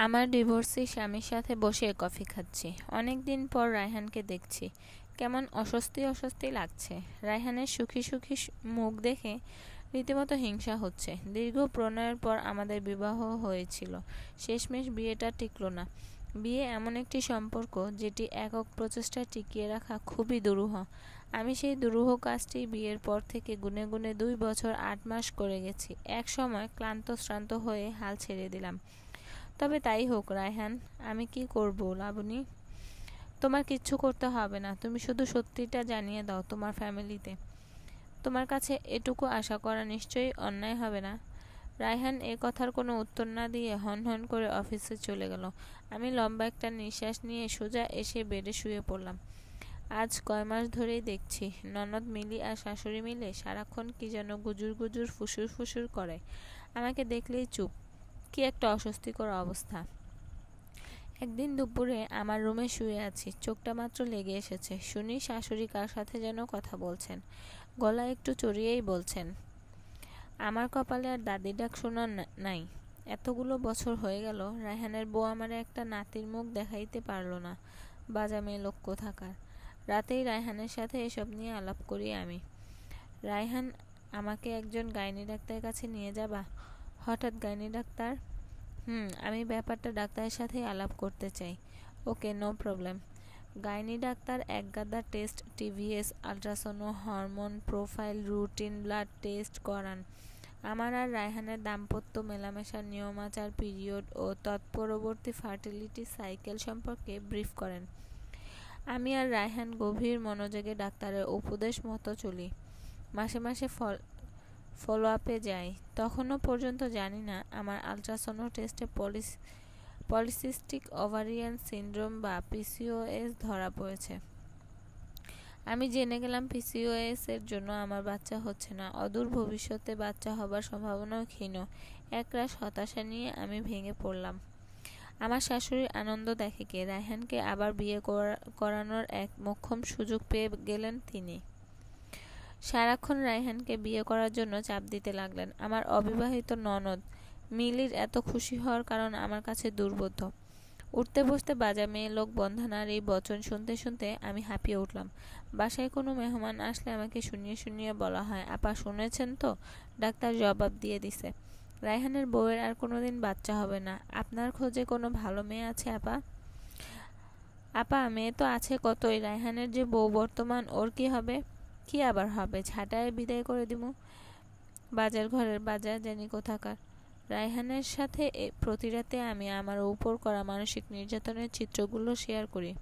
আমার ডিভোর্সি স্বামীর সাথে বসে কফি খাচ্ছি। অনেক দিন পর রায়হানকে দেখছি। কেমন অস্বস্তি অস্বস্তি লাগছে। রায়হানের সুখী সুখী মুখ দেখে রীতিমতো হিংসা হচ্ছে। দীর্ঘ প্রণয়ের পর আমাদের বিবাহ হয়েছিল। শেষমেশ বিয়েটা টিকল না। বিয়ে এমন একটি সম্পর্ক যেটি একক প্রচেষ্টায় টিকিয়ে রাখা খুবই দুরূহ। আমি সেই দুরূহ কাজটি বিয়ের পর থেকে গুনে গুনে 2 বছর 8 মাস করে গেছি। এক সময় ক্লান্ত শ্রান্ত হয়ে হাল ছেড়ে দিলাম। তবে তাই হোক রায়হান, আমি কি করব লাবণী? তোমার কিচ্ছু করতে হবে না। তুমি শুধু সত্যিটা জানিয়ে দাও তোমার ফ্যামিলিতে। তোমার কাছে এটুকু আশা করা নিশ্চয়ই অন্যায় হবে না। রায়হান এ কথার কোনো উত্তর না দিয়ে হন হন করে অফিসে চলে গেল। আমি লম্বা একটা নিঃশ্বাস নিয়ে সোজা এসে বেডে শুয়ে পড়লাম। আজ কয় মাস ধরেই দেখছি ননদ মিলি আর শাশুড়ি মিলে সারাক্ষণ কি যেন গুজুর গুজুর ফুসুর ফুসুর করে। আমাকে দেখলেই চুপ। কি একটা অস্বস্তিকর অবস্থা। একদিন দুপুরে আমার রুমে শুয়ে আছি। চোখটা মাত্র লেগে এসেছে। শুনি শাশুড়ি কার সাথে যেন কথা বলছেন। গলা একটু চড়িয়েই বলছেন, আমার কপালে আর দাদি ডাক শোনার নাই। এতগুলো বছর হয়ে গেল রায়হানের বউ আমারে একটা নাতির মুখ দেখাইতে পারল না। বাজা মেয়ে লোক কোথাকার। রাতেই রায়হানের সাথে এসব নিয়ে আলাপ করি আমি। রায়হান, আমাকে একজন গাইনি ডাক্তারের কাছে নিয়ে যাবা? হঠাৎ গাইনি ডাক্তার? আমি ব্যাপারটা ডাক্তারের সাথেই আলাপ করতে চাই। Okay, no problem. Gynae doctor একগাদা test, TVS, ultrasono, hormone profile, routine blood test করান। আমার আর রায়হানের দাম্পত্য মেলামেশার নিয়মাচার, পিরিয়ড ও তৎপরবর্তী ফার্টিলিটি সাইকেল সম্পর্কে ব্রিফ করেন। আমি আর রায়হান গভীর মনোযোগে ডাক্তারের উপদেশ মতো চলি। মাসে মাসে ফলো আপে যাই। তখনও পর্যন্ত জানি না আমার আল্ট্রাসোনো টেস্টে পলিসিস্টিক ওভারিয়ান সিনড্রোম বা পিসিওএস ধরা পড়েছে। আমি জেনে গেলাম পিসিওএস এর জন্য আমার বাচ্চা হচ্ছে না। অদূর ভবিষ্যতে বাচ্চা হবার সম্ভাবনাও ক্ষীণ। একরাশ হতাশা নিয়ে আমি ভেঙে পড়লাম। আমার শাশুড়ির আনন্দ দেখে কে? রায়হানকে আবার বিয়ে করানোর এক মোক্ষম সুযোগ পেয়ে গেলেন তিনি। সারাক্ষণ রায়হানকে বিয়ে করার জন্য চাপ দিতে লাগলেন। আমার অবিবাহিত ননদ মিলির এত খুশি হওয়ার কারণ আমার কাছে দুর্বোধ্য। উঠতে বসতে বাজা মেয়ে লোক বন্ধনার এই বচন শুনতে শুনতে আমি হাঁপিয়ে উঠলাম। বাসায় কোনো মেহমান আসলে আমাকে শুনিয়ে শুনিয়ে বলা হয়, আপা শুনেছেন তো? ডাক্তার জবাব দিয়ে দিছে, রায়হানের বউয়ের আর কোনোদিন বাচ্চা হবে না। আপনার খোঁজে কোনো ভালো মেয়ে আছে আপা? আপা, মেয়ে তো আছে কতই। রায়হানের যে বউ বর্তমান, ওর কি হবে? কি আবার হবে? ঝাঁটায় বিদায় করে দিমু। বাজার ঘরের বাজার জানি কোথাকার। রায়হানের সাথে প্রতি রাতে আমি আমার উপর করা মানসিক নির্যাতনের চিত্রগুলো শেয়ার করি।